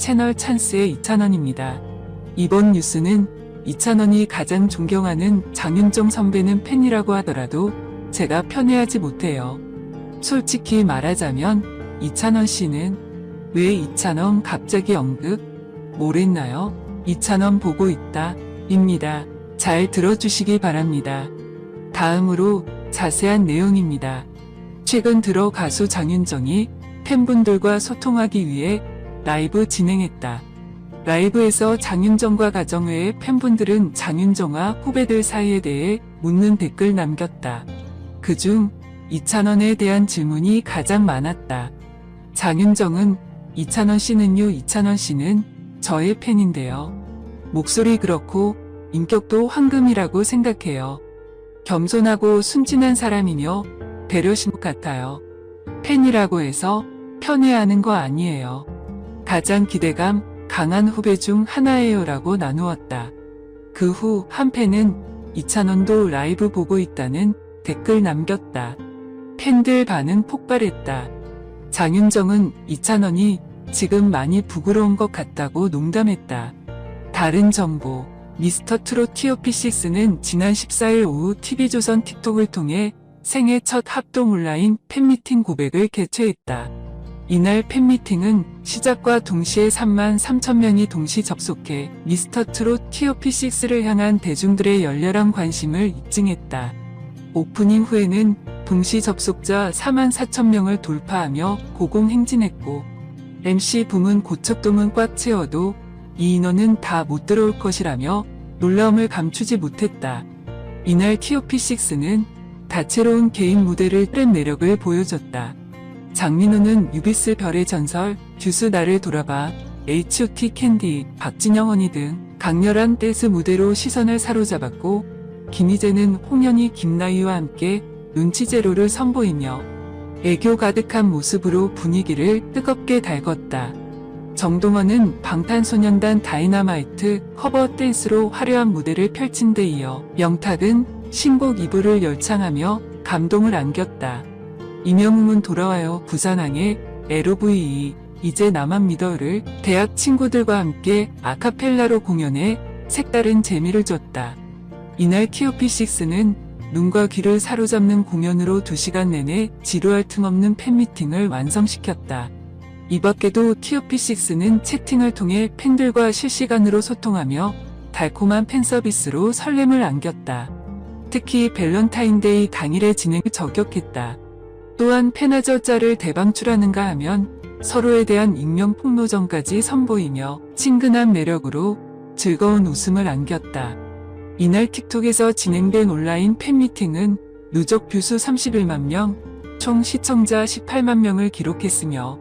채널 찬스의 이찬원입니다. 이번 뉴스는 이찬원이 가장 존경하는 장윤정 선배는 팬이라고 하더라도 제가 편애하지 못해요. 솔직히 말하자면 이찬원 씨는 왜 이찬원 갑자기 언급? 뭘 했나요? 이찬원 보고 있다 입니다. 잘 들어주시기 바랍니다. 다음으로 자세한 내용입니다. 최근 들어 가수 장윤정이 팬분들과 소통하기 위해 라이브 진행했다. 라이브에서 장윤정과 가정 외의 팬분들은 장윤정과 후배들 사이에 대해 묻는 댓글 남겼다. 그중 이찬원에 대한 질문이 가장 많았다. 장윤정은 이찬원 씨는요, 이찬원 씨는 저의 팬인데요. 목소리 그렇고 인격도 황금이라고 생각해요. 겸손하고 순진한 사람이며 배려심 같아요. 팬이라고 해서 편애하는 거 아니에요. 가장 기대감 강한 후배 중 하나예요 라고 나누었다. 그 후 한 팬은 이찬원도 라이브 보고 있다는 댓글 남겼다. 팬들 반응 폭발했다. 장윤정은 이찬원이 지금 많이 부끄러운 것 같다고 농담했다. 다른 정보, 미스터트롯 TOP6는 지난 14일 오후 TV조선 틱톡을 통해 생애 첫 합동 온라인 팬미팅 고백을 개최했다. 이날 팬미팅은 시작과 동시에 3만 3천 명이 동시 접속해 미스터트롯 TOP6를 향한 대중들의 열렬한 관심을 입증했다. 오프닝 후에는 동시 접속자 4만 4천 명을 돌파하며 고공행진했고 MC 부문 고척돔은 꽉 채워도 이 인원은 다 못 들어올 것이라며 놀라움을 감추지 못했다. 이날 TOP6는 다채로운 개인 무대를 뗀 매력을 보여줬다. 장민호는 유비스 별의 전설, 듀스 나를 돌아봐, H.O.T 캔디, 박진영 언니 등 강렬한 댄스 무대로 시선을 사로잡았고 김희재는 홍현희 김나희와 함께 눈치 제로를 선보이며 애교 가득한 모습으로 분위기를 뜨겁게 달궜다. 정동원은 방탄소년단 다이너마이트 커버 댄스로 화려한 무대를 펼친 데 이어 영탁은 신곡 이브를 열창하며 감동을 안겼다. 임영웅은 돌아와요 부산항의 LOVE 이제 나만 믿어를 대학 친구들과 함께 아카펠라로 공연해 색다른 재미를 줬다. 이날 TOP6는 눈과 귀를 사로잡는 공연으로 2시간 내내 지루할 틈 없는 팬미팅을 완성시켰다. 이 밖에도 TOP6는 채팅을 통해 팬들과 실시간으로 소통하며 달콤한 팬서비스로 설렘을 안겼다. 특히 밸런타인데이 당일의 진행을 저격했다. 또한 페나저자를 대방출하는가 하면 서로에 대한 익명 폭로전까지 선보이며 친근한 매력으로 즐거운 웃음을 안겼다. 이날 틱톡에서 진행된 온라인 팬미팅은 누적 뷰수 31만 명, 총 시청자 18만 명을 기록했으며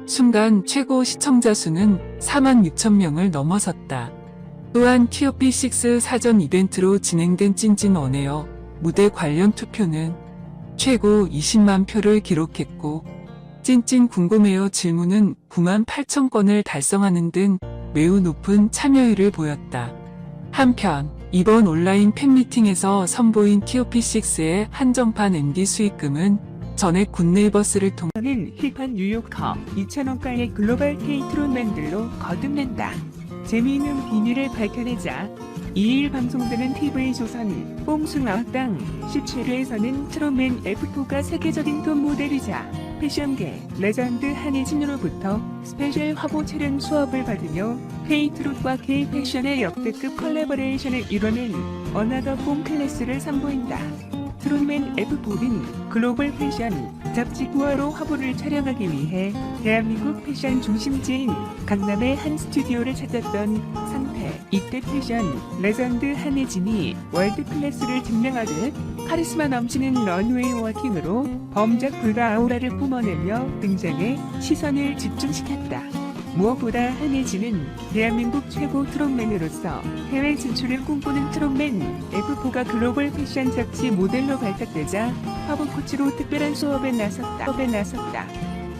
순간 최고 시청자 수는 4만 6천 명을 넘어섰다. 또한 TOP6 사전 이벤트로 진행된 찐찐 원에어 무대 관련 투표는 최고 20만 표를 기록했고 찐찐 궁금해요 질문은 9만 8천 건을 달성하는 등 매우 높은 참여율을 보였다. 한편 이번 온라인 팬미팅에서 선보인 TOP6의 한정판 MD 수익금은 전액 굿네이버스를 통해 힙한 뉴요커 이찬원과의 글로벌 K-트롯맨들로 거듭난다. 재미있는 비밀을 밝혀내자 2일 방송되는 TV조선 뽕숭아학당 17회에서는 트롯맨 F4가 세계적인 톱 모델이자 패션계 레전드 한혜진으로부터 스페셜 화보 촬영 수업을 받으며 K-트롯과 K-패션의 역대급 컬래버레이션을 이뤄낸 어나더 폼 클래스를 선보인다. 트롯맨 F4는 글로벌 패션 잡지 부화로 화보를 촬영하기 위해 대한민국 패션 중심지인 강남의 한 스튜디오를 찾았던 상태. 이때 패션 레전드 한혜진이 월드 클래스를 증명하듯 카리스마 넘치는 런웨이 워킹으로 범접 불가 아우라를 뿜어내며 등장해 시선을 집중시켰다. 무엇보다 한혜진은 대한민국 최고 트롯맨으로서 해외 진출을 꿈꾸는 트롯맨 F4가 글로벌 패션 잡지 모델로 발탁되자 화보 코치로 특별한 수업에 나섰다.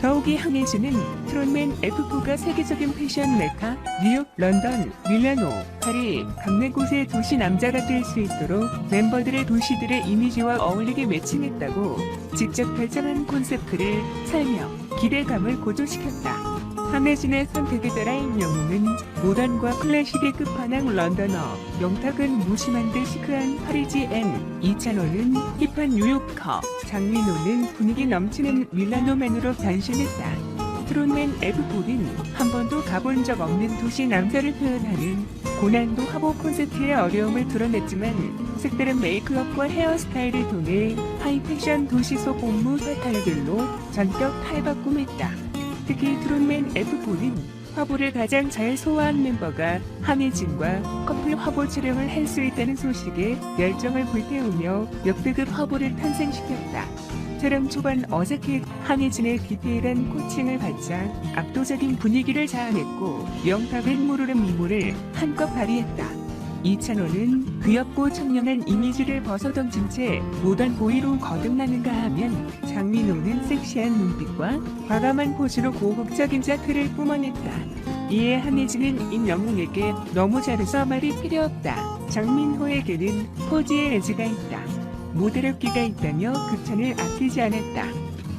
더욱이 한혜진은 트롯맨 F4가 세계적인 패션 메카 뉴욕, 런던, 밀라노, 파리, 각네 곳의 도시 남자가 될 수 있도록 멤버들의 도시들의 이미지와 어울리게 매칭했다고 직접 결정한 콘셉트를 설명, 기대감을 고조시켰다. 한혜진의 선택에 따라 임영웅은 모던과 클래식의 끝판왕 런던어, 영탁은 무심한 듯 시크한 파리지엔, 이찬원은 힙한 뉴요커, 장민호는 분위기 넘치는 밀라노맨으로 변신했다. 트롯맨 F4는 한 번도 가본 적 없는 도시 남자를 표현하는 고난도 화보 콘셉트의 어려움을 드러냈지만 색다른 메이크업과 헤어스타일을 통해 하이패션 도시 속 옥무 스타일들로 전격 탈바꿈했다. 특히 트롯맨 F4는 화보를 가장 잘 소화한 멤버가 한혜진과 커플 화보 촬영을 할 수 있다는 소식에 열정을 불태우며 역대급 화보를 탄생시켰다. 촬영 초반 어색해 한혜진의 디테일한 코칭을 받자 압도적인 분위기를 자아냈고 영탁은 모르는 미모를 한껏 발휘했다. 이찬원은 귀엽고 청량한 이미지를 벗어던진 채 모던 보이로 거듭나는가 하면 장민호는 섹시한 눈빛과 과감한 포즈로 고혹적인 자태를 뿜어냈다. 이에 한혜진은 임영웅에게 너무 잘해서 말이 필요 없다. 장민호에게는 포즈의 에즈가 있다. 모델업기가 있다며 극찬을 아끼지 않았다.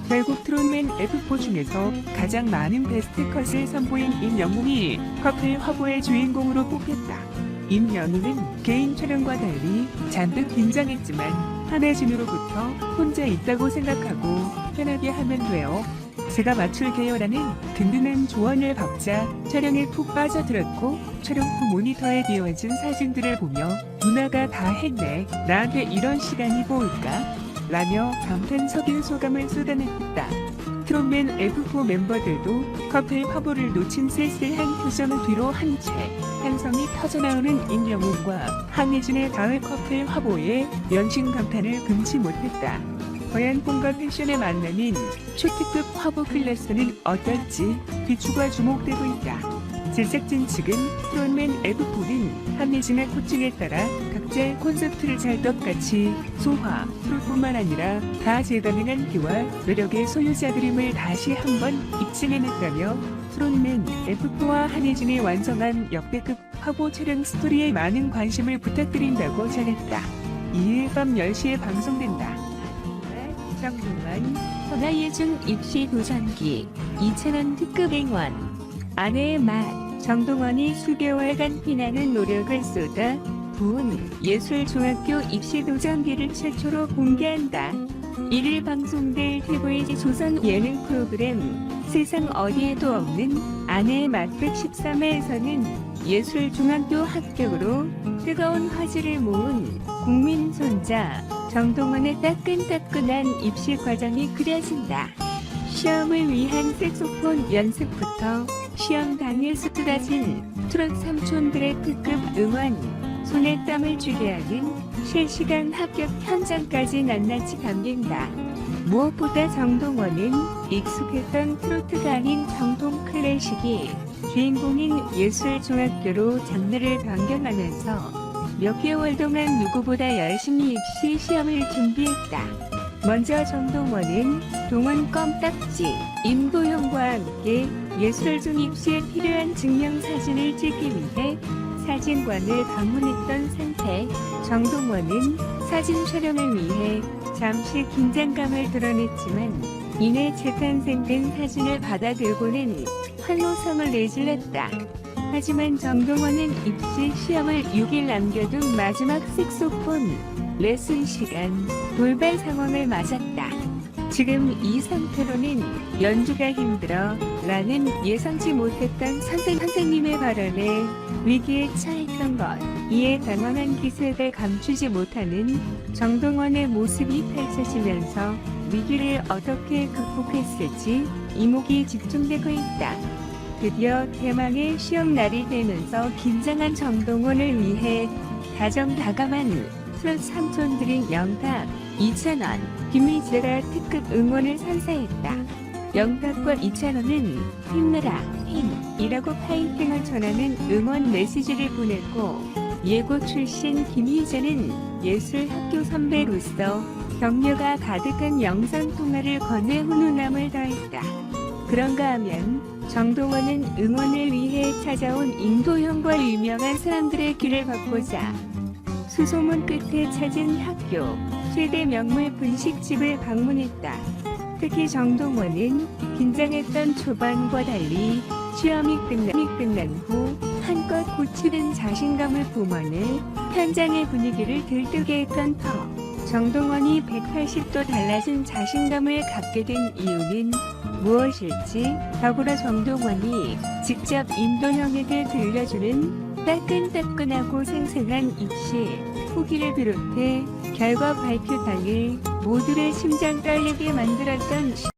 결국 트롯맨 F4 중에서 가장 많은 베스트 컷을 선보인 임영웅이 커플 화보의 주인공으로 뽑혔다. 임영웅은 개인 촬영과 달리 잔뜩 긴장했지만 한혜진으로부터 혼자 있다고 생각하고 편하게 하면 돼요. 제가 맞출게요라는 든든한 조언을 받자 촬영에 푹 빠져들었고 촬영 후 모니터에 비워진 사진들을 보며 누나가 다 했네. 나한테 이런 시간이 보일까? 라며 감탄 섞인 소감을 쏟아냈다. 트롯맨 F4 멤버들도 커플 화보를 놓친 쓸쓸한 표정을 뒤로 한 채 한성이 터져나오는 임영웅과 한혜진의 가을 커플 화보에 연신 감탄을 금치 못했다. 과연 꿈과 패션의 만남인 초특급 화보 클래스는 어떨지 비추가 주목되고 있다. 제작진 측은 트롯맨 F4는 한혜진의 코칭에 따라 각자의 콘셉트를 잘 똑같이 소화, 트롯뿐만 아니라 다재다능한 기와 매력의 소유자들임을 다시 한번 입증해냈다며 트롯맨 F4와 한혜진이 완성한 역대급 화보 촬영 스토리에 많은 관심을 부탁드린다고 전했다. 2일 밤 10시에 방송된다. 정동원, 허나예중 입시 도전기, 이찬원 특급 eng원. 아내의 맛, 정동원이 수개월간 피나는 노력을 쏟아 부은 예술중학교 입시 도전기를 최초로 공개한다. 1일 방송될 TVG 조선 예능 프로그램 세상 어디에도 없는 아내의 맛 113회에서는 예술중학교 합격으로 뜨거운 화제를 모은 국민 손자 정동원의 따끈따끈한 입시 과정이 그려진다. 시험을 위한 색소폰 연습부터 시험 당일 쏟아진 트롯 삼촌들의 특급 응원, 손에 땀을 쥐게 하는 실시간 합격 현장까지 낱낱이 담긴다. 무엇보다 정동원은 익숙했던 트로트가 아닌 정통 클래식이 주인공인 예술중학교로 장르를 변경하면서 몇 개월 동안 누구보다 열심히 입시 시험을 준비했다. 먼저 정동원은 동원 껌딱지 임도영과 함께 예술중 입시에 필요한 증명사진을 찍기 위해 사진관을 방문했던 상태. 정동원은 사진 촬영을 위해 잠시 긴장감을 드러냈지만 이내 재탄생된 사진을 받아들고는 환호성을 내질렀다. 하지만 정동원은 입시 시험을 6일 남겨둔 마지막 색소폰 레슨 시간 돌발 상황을 맞았다. 지금 이 상태로는 연주가 힘들어 라는 예상치 못했던 선생님의 발언에 위기에 처했던 것. 이에 당황한 기색을 감추지 못하는 정동원의 모습이 펼쳐지면서 위기를 어떻게 극복했을지 이목이 집중되고 있다. 드디어 대망의 시험날이 되면서 긴장한 정동원을 위해 다정다감한 트롯 삼촌들인 영탁, 이찬원, 김희재가 특급 응원을 선사했다. 영탁과 이찬원은 힘내라, 힘이라고 파이팅을 전하는 응원 메시지를 보냈고 예고 출신 김희재는 예술학교 선배로서 격려가 가득한 영상통화를 건네 훈훈함을 더했다. 그런가 하면 정동원은 응원을 위해 찾아온 임도영과 유명한 사람들의 길을 걷고자 수소문 끝에 찾은 학교 최대 명물 분식집을 방문했다. 특히 정동원은 긴장했던 초반과 달리 시험이 끝난 후 한껏 고취된 자신감을 뿜어내 현장의 분위기를 들뜨게 했던 터. 정동원이 180도 달라진 자신감을 갖게 된 이유는 무엇일지, 더불어 정동원이 직접 임도영에게 들려주는 따끈따끈하고 생생한 입시 후기를 비롯해 결과 발표 당일 모두를 심장 떨리게 만들었던